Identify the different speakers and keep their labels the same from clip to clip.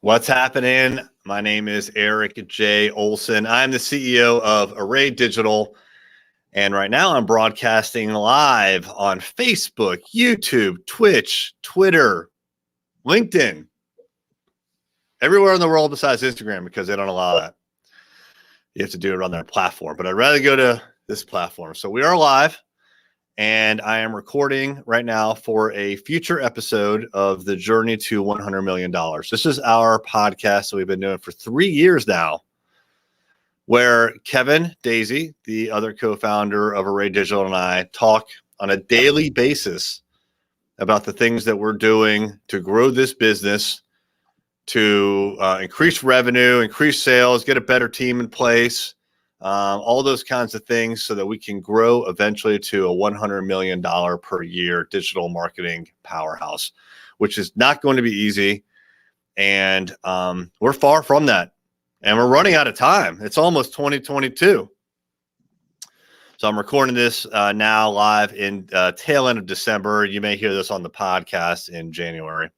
Speaker 1: What's happening? My name is Eric J. Olson. I'm the CEO of Array Digital. And right now I'm broadcasting live on Facebook, YouTube, Twitch, Twitter, LinkedIn, everywhere in the world besides Instagram because they don't allow that. You have to do it on their platform. But I'd rather go to this platform. So we are live. And I am recording right now for a future episode of the Journey to $100 million. This is our podcast that we've been doing for 3 years now, where Kevin Daisy, the other co-founder of Array Digital, and I talk on a daily basis about the things that we're doing to grow this business, to increase revenue, increase sales, get a better team in place, all those kinds of things so that we can grow eventually to a $100 million per year digital marketing powerhouse, which is not going to be easy. And we're far from that. And we're running out of time. It's almost 2022. So I'm recording this now live in tail end of December. You may hear this on the podcast in January.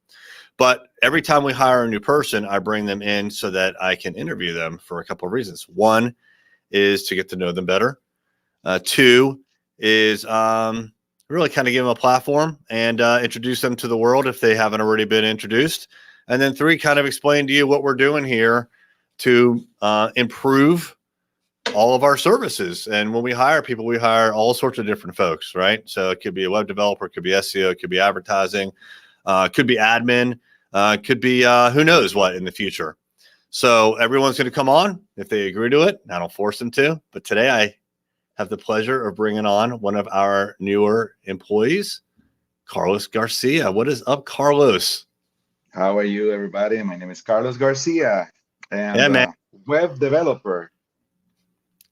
Speaker 1: But every time we hire a new person, I bring them in so that I can interview them for a couple of reasons. One is to get to know them better. Two is really kind of give them a platform and introduce them to the world if they haven't already been introduced. And then three, kind of explain to you what we're doing here to improve all of our services. And when we hire people, we hire all sorts of different folks, right? So it could be a web developer, it could be SEO, it could be advertising, it could be admin, it could be who knows what in the future. So everyone's going to come on if they agree to it. I don't force them to. But today I have the pleasure of bringing on one of our newer employees, Carlos Garcia. What is up, Carlos?
Speaker 2: How are you, everybody? My name is Carlos Garcia, and
Speaker 1: yeah, man.
Speaker 2: Web developer.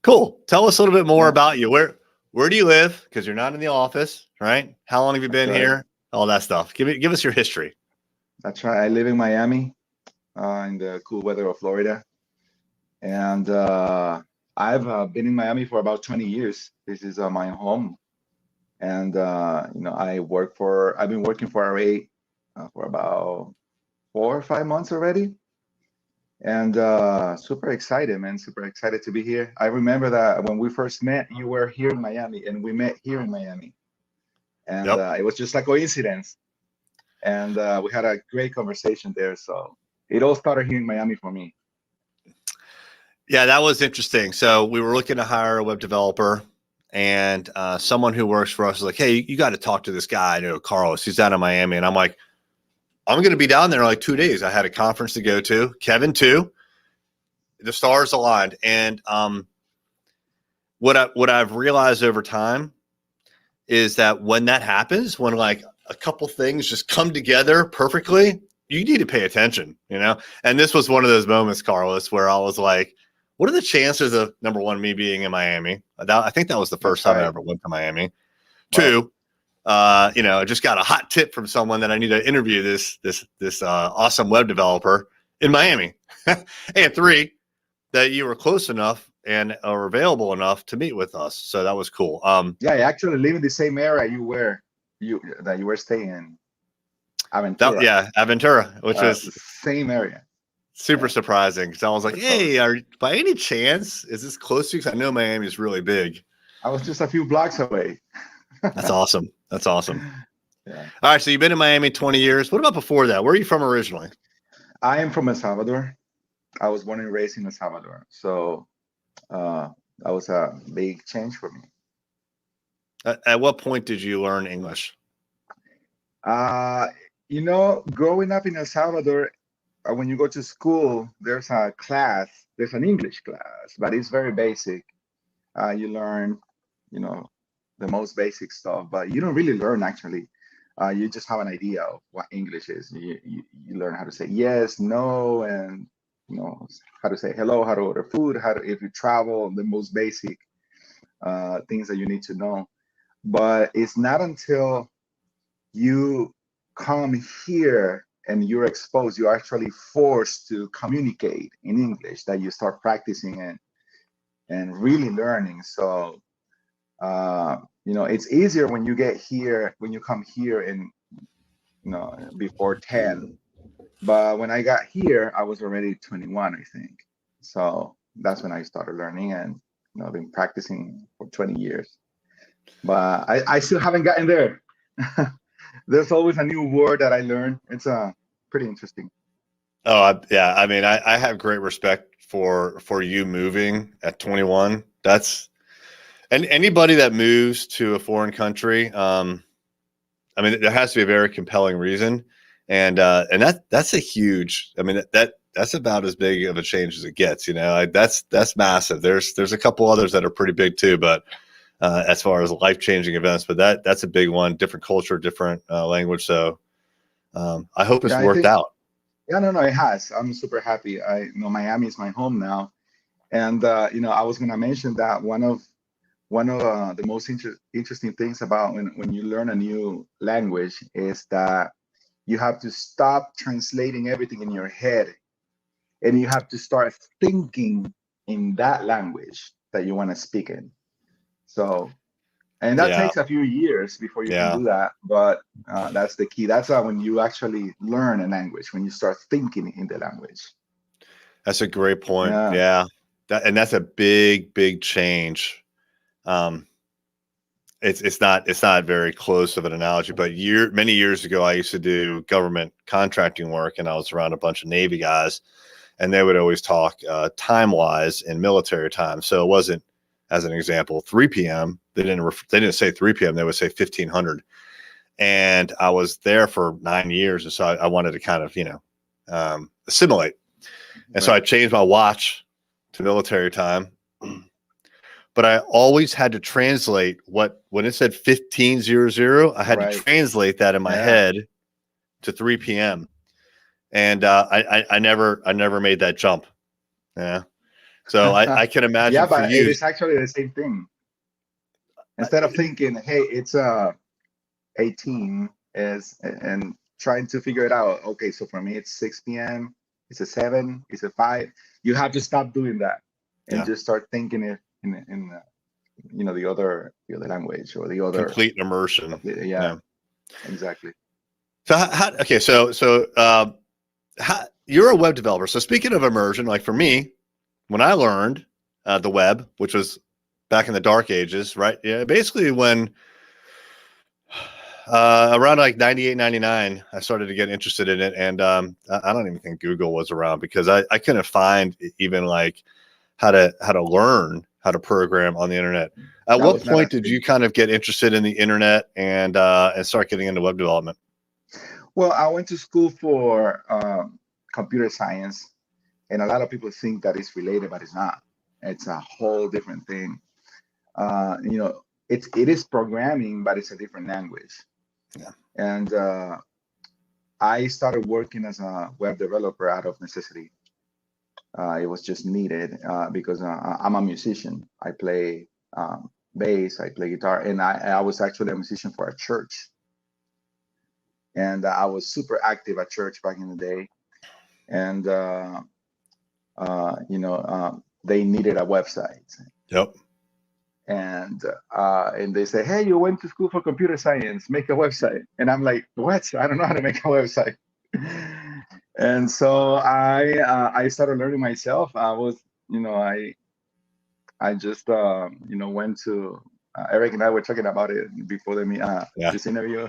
Speaker 1: Cool. Tell us a little bit more about you. Where do you live? Because you're not in the office, right? How long have you been here? All that stuff. Give us your history.
Speaker 2: That's right. I live in Miami. In the cool weather of Florida. And I've been in Miami for about 20 years. This is my home. And, I've been working for Array for about 4 or 5 months already. And super excited, man. Super excited to be here. I remember that when we first met, you were here in Miami and we met here in Miami. And it was just a coincidence. And we had a great conversation there. So it all started here in Miami for me.
Speaker 1: Yeah, that was interesting. So we were looking to hire a web developer, and someone who works for us was like, hey, you got to talk to this guy. I know Carlos. He's down in Miami. And I'm like, I'm going to be down there in like 2 days. I had a conference to go to. Kevin, too. The stars aligned. And what I've realized over time is that when that happens, when like a couple things just come together perfectly, you need to pay attention, And this was one of those moments, Carlos, where I was like, what are the chances of, number one, me being in Miami? I think that was the first time I ever went to Miami. Wow. Two, I just got a hot tip from someone that I need to interview this awesome web developer in Miami. And three, that you were close enough and are available enough to meet with us. So that was cool.
Speaker 2: Yeah, I actually live in the same area you were staying in.
Speaker 1: Aventura. Aventura, which is
Speaker 2: same area.
Speaker 1: Super surprising. So I was like, hey, by any chance, is this close to you? Because I know Miami is really big.
Speaker 2: I was just a few blocks away.
Speaker 1: That's awesome. That's awesome. Yeah. All right. So you've been in Miami 20 years. What about before that? Where are you from originally?
Speaker 2: I am from El Salvador. I was born and raised in El Salvador. So that was a big change for me.
Speaker 1: At what point did you learn English?
Speaker 2: Growing up in El Salvador, when you go to school, there's an English class, but it's very basic. You learn, the most basic stuff, but you don't really learn actually. You just have an idea of what English is. You learn how to say yes, no, and how to say hello, how to order food, if you travel, the most basic things that you need to know. But it's not until you come here and you're exposed, you're actually forced to communicate in English, that you start practicing it and really learning. So, it's easier when you get here, when you come here and, before 10, But when I got here, I was already 21, I think. So that's when I started learning, and I've been practicing for 20 years. But I still haven't gotten there. There's always a new word that I learn. It's pretty interesting.
Speaker 1: Oh, yeah. I mean, I have great respect for you moving at 21. And anybody that moves to a foreign country, I mean, there has to be a very compelling reason, and that's a huge. I mean, that's about as big of a change as it gets. That's massive. There's a couple others that are pretty big too, but as far as life changing events, but that's a big one. Different culture, different language. So I hope it's
Speaker 2: Yeah, I
Speaker 1: worked
Speaker 2: think.
Speaker 1: out.
Speaker 2: Yeah, no, it has. I'm super happy. Miami is my home now, and I was gonna mention that one of the most interesting things about when you learn a new language is that you have to stop translating everything in your head, and you have to start thinking in that language that you want to speak in. So, and that
Speaker 1: Yeah,
Speaker 2: takes a few years before you can
Speaker 1: yeah,
Speaker 2: do that, but that's the key. That's when you actually learn a language, when you start thinking in the language.
Speaker 1: that's a great point.
Speaker 2: Yeah,
Speaker 1: Yeah, that's a big change. Um, it's not very close of an analogy, but many years ago, I used to do government contracting work, and I was around a bunch of Navy guys, and they would always talk time wise in military time. So it wasn't, as an example, 3 p.m. They didn't say 3 p.m. They would say 1500. And I was there for 9 years, and so I wanted to kind of assimilate, and so I
Speaker 2: right,
Speaker 1: changed my watch to military time. But I always had to translate when it said 1500, I had to
Speaker 2: right.
Speaker 1: translate that in my
Speaker 2: Yeah.
Speaker 1: head to 3 p.m. And I never made that jump. Yeah. So I can
Speaker 2: Yeah,
Speaker 1: imagine for
Speaker 2: but it
Speaker 1: you.
Speaker 2: is actually the same thing. Instead of thinking, hey, it's 18 is and trying to figure it out. Okay, so for me it's 6 p.m. It's a 7. It's a 5. You have to stop doing that and
Speaker 1: Yeah,
Speaker 2: just start thinking it in the other language or the other.
Speaker 1: complete immersion.
Speaker 2: Yeah,
Speaker 1: Yeah.
Speaker 2: exactly.
Speaker 1: So okay, so you're a web developer. So speaking of immersion, like for me, when I learned the web, which was back in the dark ages, right? Yeah, basically when around like 98, 99, I started to get interested in it. And I don't even think Google was around because I couldn't find even like how to learn how to program on the internet. At
Speaker 2: That
Speaker 1: what
Speaker 2: was not a
Speaker 1: point did
Speaker 2: thing.
Speaker 1: you kind of get interested in the internet and start getting into web development?
Speaker 2: Well, I went to school for computer science, and a lot of people think that it's related, but it's not. It's a whole different thing. It is programming, but it's a different language.
Speaker 1: Yeah.
Speaker 2: And I started working as a web developer out of necessity. It was just needed because I'm a musician. I play bass, I play guitar, and I was actually a musician for a church. And I was super active at church back in the day. And they needed a website.
Speaker 1: Yep.
Speaker 2: And they say, hey, you went to school for computer science, make a website. And I'm like, what? I don't know how to make a website. And so I started learning myself. I just went to Eric and I were talking about it before
Speaker 1: Yeah.
Speaker 2: this interview.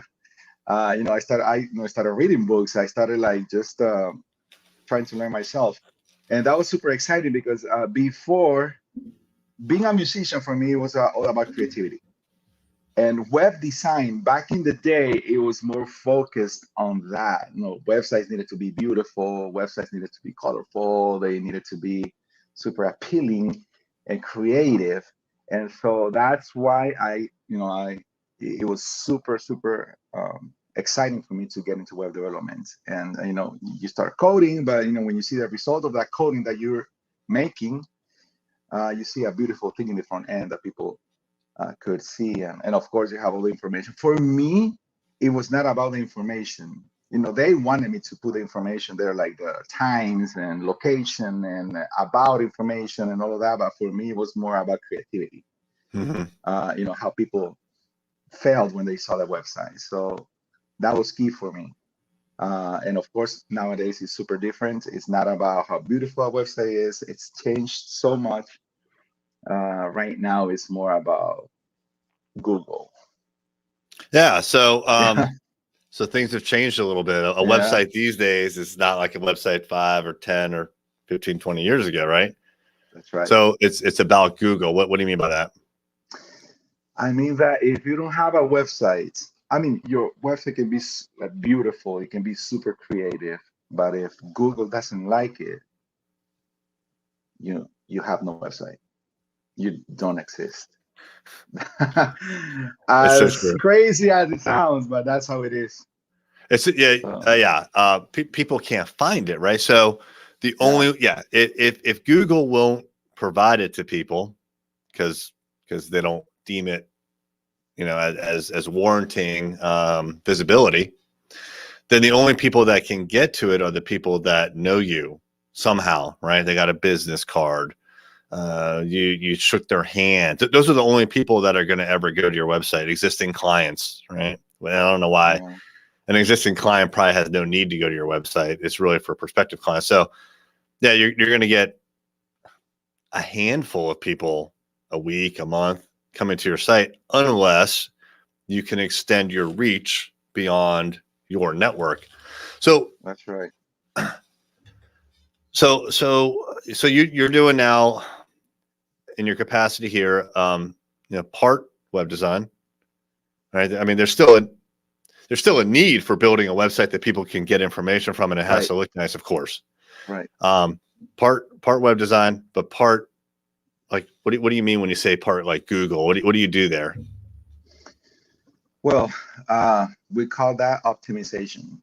Speaker 2: I started reading books. I started like just trying to learn myself, and that was super exciting because before being a musician for me was all about creativity. And web design back in the day, it was more focused on that. Websites needed to be beautiful, websites needed to be colorful, they needed to be super appealing and creative. And so that's why it was super, super exciting for me to get into web development. And you start coding, but when you see the result of that coding that you're making, you see a beautiful thing in the front end that people could see. And of course, you have all the information. For me, it was not about the information. They wanted me to put the information there, like the times and location and about information and all of that. But for me, it was more about creativity.
Speaker 1: Mm-hmm.
Speaker 2: How people felt when they saw the website. So that was key for me. And of course, nowadays it's super different. It's not about how beautiful a website is. It's changed so much. Right now, it's more about Google.
Speaker 1: Yeah. So things have changed a little bit. A
Speaker 2: Yeah,
Speaker 1: website these days is not like a website 5 or 10 or 15, 20 years ago, right?
Speaker 2: that's right.
Speaker 1: So it's about Google. What do you mean by that?
Speaker 2: I mean that if you don't have a website, I mean your website can be beautiful, it can be super creative, but if Google doesn't like it, you have no website. You don't exist.
Speaker 1: It's so
Speaker 2: As
Speaker 1: true.
Speaker 2: crazy as it sounds, but that's how it is.
Speaker 1: It's yeah,
Speaker 2: So,
Speaker 1: yeah. People can't find it, right? So the
Speaker 2: yeah,
Speaker 1: only if Google won't provide it to people because they don't deem it, as warranting visibility, then the only people that can get to it are the people that know you somehow, right? They got a business card. You shook their hand. Those are the only people that are going to ever go to your website. Existing clients, right? Well, I don't know why
Speaker 2: yeah,
Speaker 1: an existing client probably has no need to go to your website. It's really for prospective clients. So yeah, you're going to get a handful of people a week, a month coming to your site, unless you can extend your reach beyond your network. So,
Speaker 2: that's right.
Speaker 1: you're doing now in your capacity here, part web design, right? I mean, there's still a need for building a website that people can get information from, and it has
Speaker 2: Right,
Speaker 1: to look nice, of course.
Speaker 2: right.
Speaker 1: Um, part web design, but part like what do you mean when you say part like Google? What do you do there?
Speaker 2: Well, we call that optimization,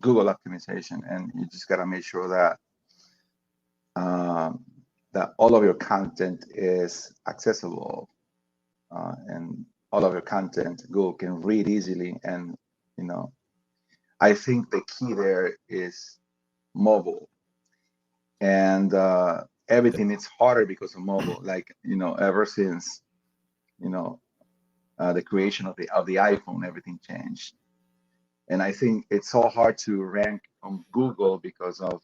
Speaker 2: Google optimization, and you just gotta make sure um, that all of your content is accessible, and all of your content Google can read easily. And you know, I think the key there is mobile, and everything is harder because of mobile. Like ever since you know the creation of the iPhone, everything changed. And I think it's so hard to rank on Google because of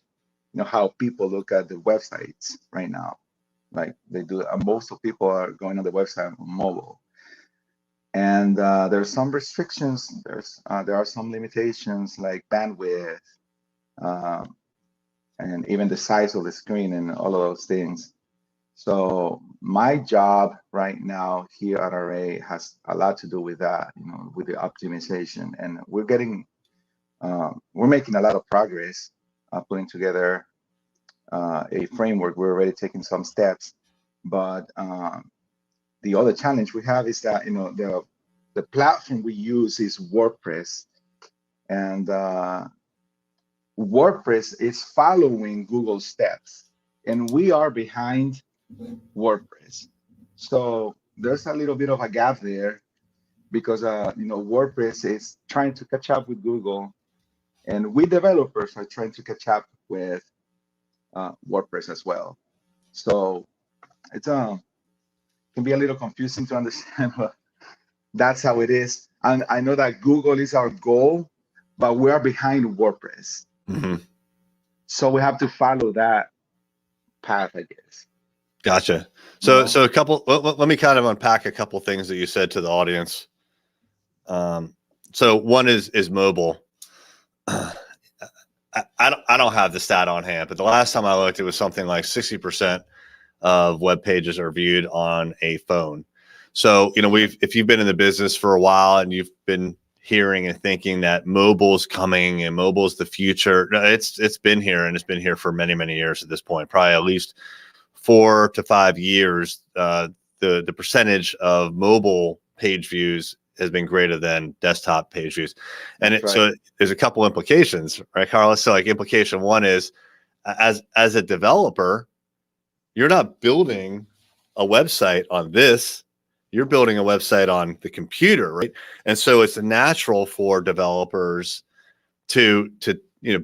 Speaker 2: how people look at the websites right now. Like they do, most of people are going on the website on mobile, and there's some restrictions. There are some limitations like bandwidth, um, and even the size of the screen and all of those things. So my job right now here at Array has a lot to do with that, with the optimization, and we're making a lot of progress, putting together a framework. We're already taking some steps, but the other challenge we have is that the platform we use is WordPress, and WordPress is following Google steps, and we are behind WordPress. So there's a little bit of a gap there because WordPress is trying to catch up with Google, and we developers are trying to catch up with WordPress as well. So it's can be a little confusing to understand, but that's how it is. And I know that Google is our goal, but we are behind WordPress.
Speaker 1: Mm-hmm.
Speaker 2: So we have to follow that path, I guess.
Speaker 1: Gotcha.
Speaker 2: You
Speaker 1: So,
Speaker 2: know?
Speaker 1: so a couple. Let me kind of unpack a couple things that you said to the audience. So one is mobile. I don't have the stat on hand, but the last time I looked, it was something like 60% of web pages are viewed on a phone. So, if you've been in the business for a while and you've been hearing and thinking that mobile's coming and mobile's the future, no, it's been here, and it's been here for many, many years at this point, probably at least 4 to 5 years. The percentage of mobile page views has been greater than desktop page views. And
Speaker 2: That's right.
Speaker 1: so there's a couple implications, right, Carlos? So like implication one is as a developer, you're not building a website on this, you're building a website on the computer, right? And so it's natural for developers to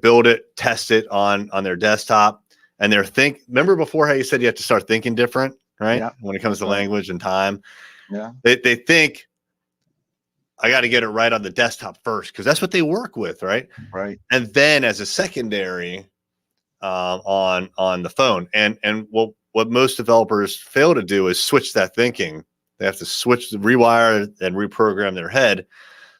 Speaker 1: build it, test it on their desktop, and remember before how you said you have to start thinking different, right?
Speaker 2: Yeah,
Speaker 1: When it comes
Speaker 2: that's
Speaker 1: to
Speaker 2: right.
Speaker 1: language and time,
Speaker 2: Yeah,
Speaker 1: they think I got to get it right on the desktop first because that's what they work with, right?
Speaker 2: Right.
Speaker 1: And then as a secondary on the phone. And what most developers fail to do is switch that thinking. They have to rewire and reprogram their head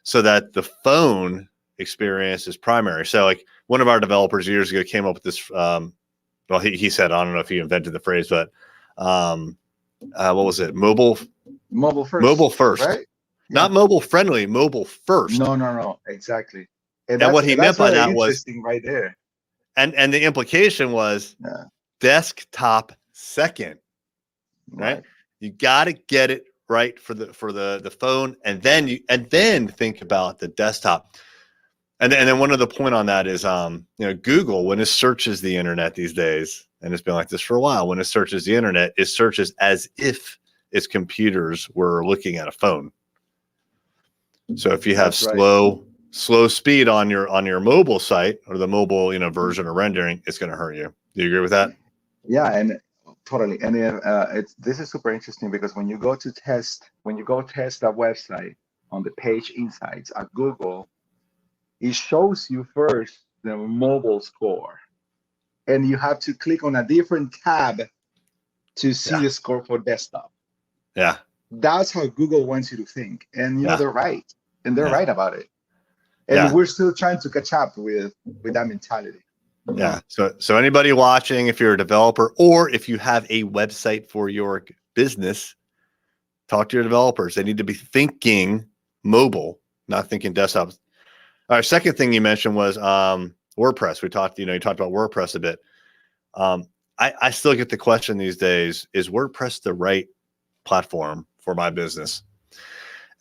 Speaker 1: so that the phone experience is primary. So like one of our developers years ago came up with this. Well, he said, I don't know if he invented the phrase, but what was it? Mobile first,
Speaker 2: right?
Speaker 1: not mobile friendly, mobile first.
Speaker 2: No, exactly.
Speaker 1: And what he meant by that was
Speaker 2: interesting right there.
Speaker 1: And the implication was desktop second, right? You got to get it right for the phone, and then think about the desktop. And then one other point on that is, Google, when it searches the internet these days, and it's been like this for a while, when it searches the internet, it searches as if its computers were looking at a phone. So if you have slow speed on your mobile site or the mobile, version or rendering, it's going to hurt you. Do you agree with that?
Speaker 2: Yeah, and totally. And this is super interesting because when you go test a website on the page insights at Google, it shows you first the mobile score, and you have to click on a different tab to see the score for desktop.
Speaker 1: Yeah,
Speaker 2: that's how Google wants you to think, and they're right, and they're right about it. And we're still trying to catch up with that mentality.
Speaker 1: Yeah. So anybody watching, if you're a developer or if you have a website for your business, talk to your developers. They need to be thinking mobile, not thinking desktop. Our second thing you mentioned was WordPress. We talked, you talked about WordPress a bit. I still get the question these days, is WordPress the right platform for my business?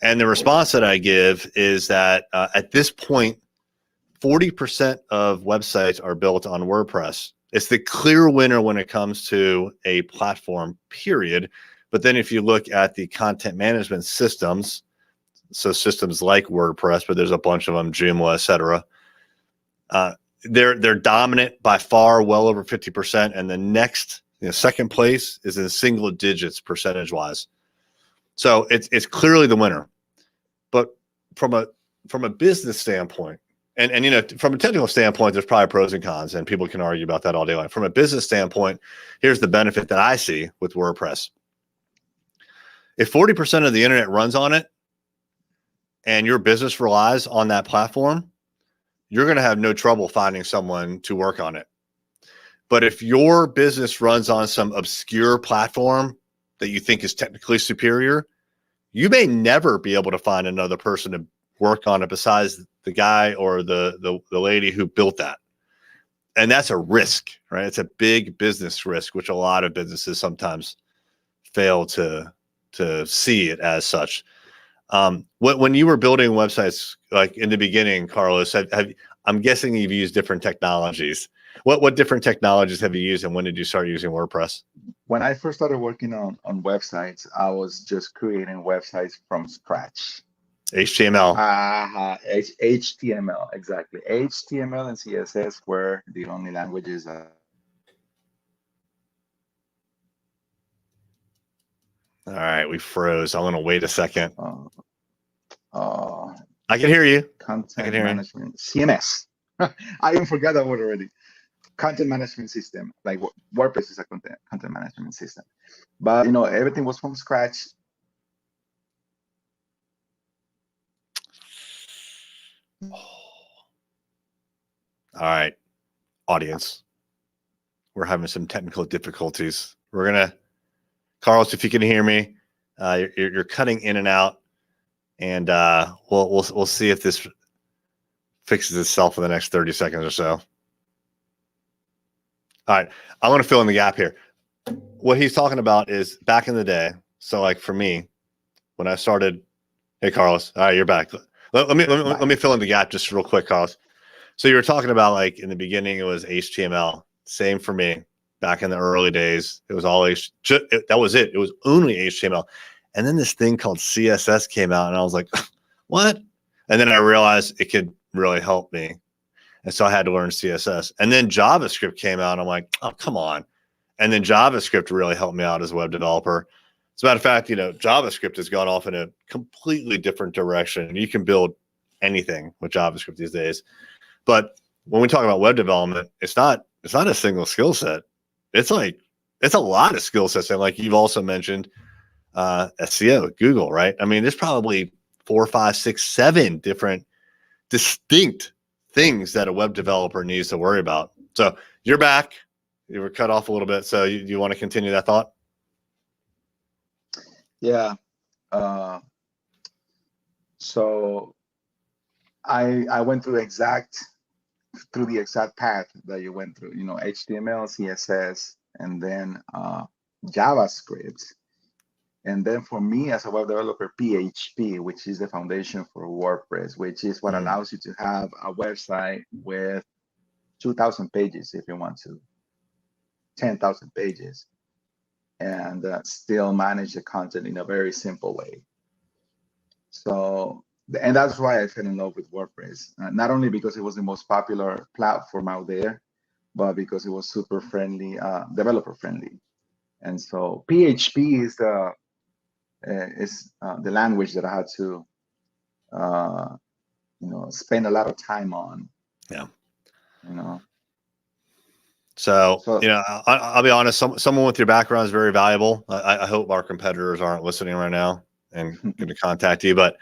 Speaker 1: And the response that I give is that at this point, 40% of websites are built on WordPress. It's the clear winner when it comes to a platform, period. But then if you look at the content management systems, so systems like WordPress, but there's a bunch of them, Joomla, et cetera, they're dominant by far, well over 50%. And the next, second place is in single digits percentage-wise. So it's clearly the winner. But from a business standpoint, and from a technical standpoint, there's probably pros and cons, and people can argue about that all day long. From a business standpoint, here's the benefit that I see with WordPress. If 40% of the internet runs on it, and your business relies on that platform, you're going to have no trouble finding someone to work on it. But if your business runs on some obscure platform that you think is technically superior, you may never be able to find another person to work on it besides the guy or the lady who built that. And that's a risk, right? It's a big business risk, which a lot of businesses sometimes fail to see it as such. When you were building websites, like in the beginning, Carlos, I'm guessing you've used different technologies. What different technologies have you used, and when did you start using WordPress?
Speaker 2: When I first started working on websites, I was just creating websites from scratch.
Speaker 1: HTML.
Speaker 2: HTML, exactly. HTML and CSS were the only languages.
Speaker 1: All right, we froze. I'm going to wait a second. I can hear you.
Speaker 2: Content management, CMS. I even forgot that word already. Content management system, like WordPress is a content management system. But everything was from scratch.
Speaker 1: All right, audience, we're having some technical difficulties. Carlos, if you can hear me, you're cutting in and out, and we'll see if this fixes itself in the next 30 seconds or so. All right, I want to fill in the gap here. What he's talking about is back in the day. So, like for me, when I started, hey Carlos, all right, you're back. Let me fill in the gap just real quick, Carlos. So you were talking about, like, in the beginning, it was HTML. Same for me. Back in the early days, it was all that was it. It was only HTML. And then this thing called CSS came out, and I was like, what? And then I realized it could really help me. And so I had to learn CSS. And then JavaScript came out, and I'm like, oh, come on. And then JavaScript really helped me out as a web developer. As a matter of fact, JavaScript has gone off in a completely different direction. You can build anything with JavaScript these days. But when we talk about web development, it's not a single skill set. It's a lot of skill sets. And like you've also mentioned, SEO, Google, right? I mean, there's probably 4, 5, 6, 7 different distinct things that a web developer needs to worry about. So you're back. You were cut off a little bit. So you want to continue that thought?
Speaker 2: Yeah. So I went through the exact path that you went through, HTML, CSS, and then JavaScript. And then for me as a web developer, PHP, which is the foundation for WordPress, which is what allows you to have a website with 2,000 pages if you want to, 10,000 pages, and still manage the content in a very simple way. So, and that's why I fell in love with WordPress, not only because it was the most popular platform out there, but because it was super friendly, developer friendly. And so PHP is the language that I had to, spend a lot of time on.
Speaker 1: Yeah.
Speaker 2: So
Speaker 1: I'll be honest. Someone with your background is very valuable. I hope our competitors aren't listening right now and going to contact you. But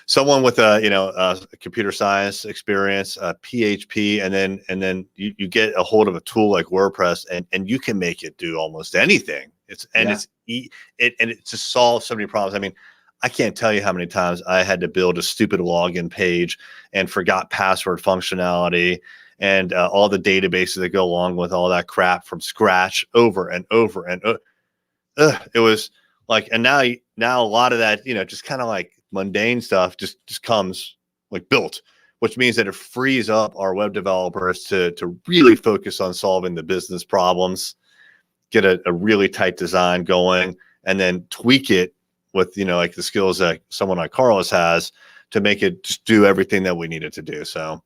Speaker 1: someone with a computer science experience, PHP, and then you get a hold of a tool like WordPress, and you can make it do almost anything. It just solves so many problems. I mean, I can't tell you how many times I had to build a stupid login page and forgot password functionality and all the databases that go along with all that crap from scratch over and over and it was like, and now a lot of that, just kind of like mundane stuff just comes like built, which means that it frees up our web developers to really focus on solving the business problems, get a really tight design going, and then tweak it with, like the skills that someone like Carlos has to make it just do everything that we need it to do. So,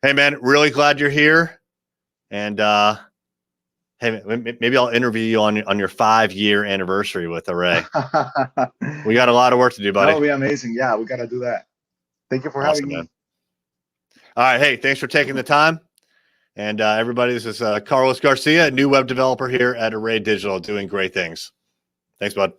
Speaker 1: hey man, really glad you're here. And, hey, maybe I'll interview you on your 5-year anniversary with Array. We got a lot of work to do, buddy.
Speaker 2: That would be amazing. Yeah, we got to do that. Thank you for having me.
Speaker 1: Man. All right. Hey, thanks for taking the time. And everybody, this is Carlos Garcia, new web developer here at Array Digital, doing great things. Thanks, bud.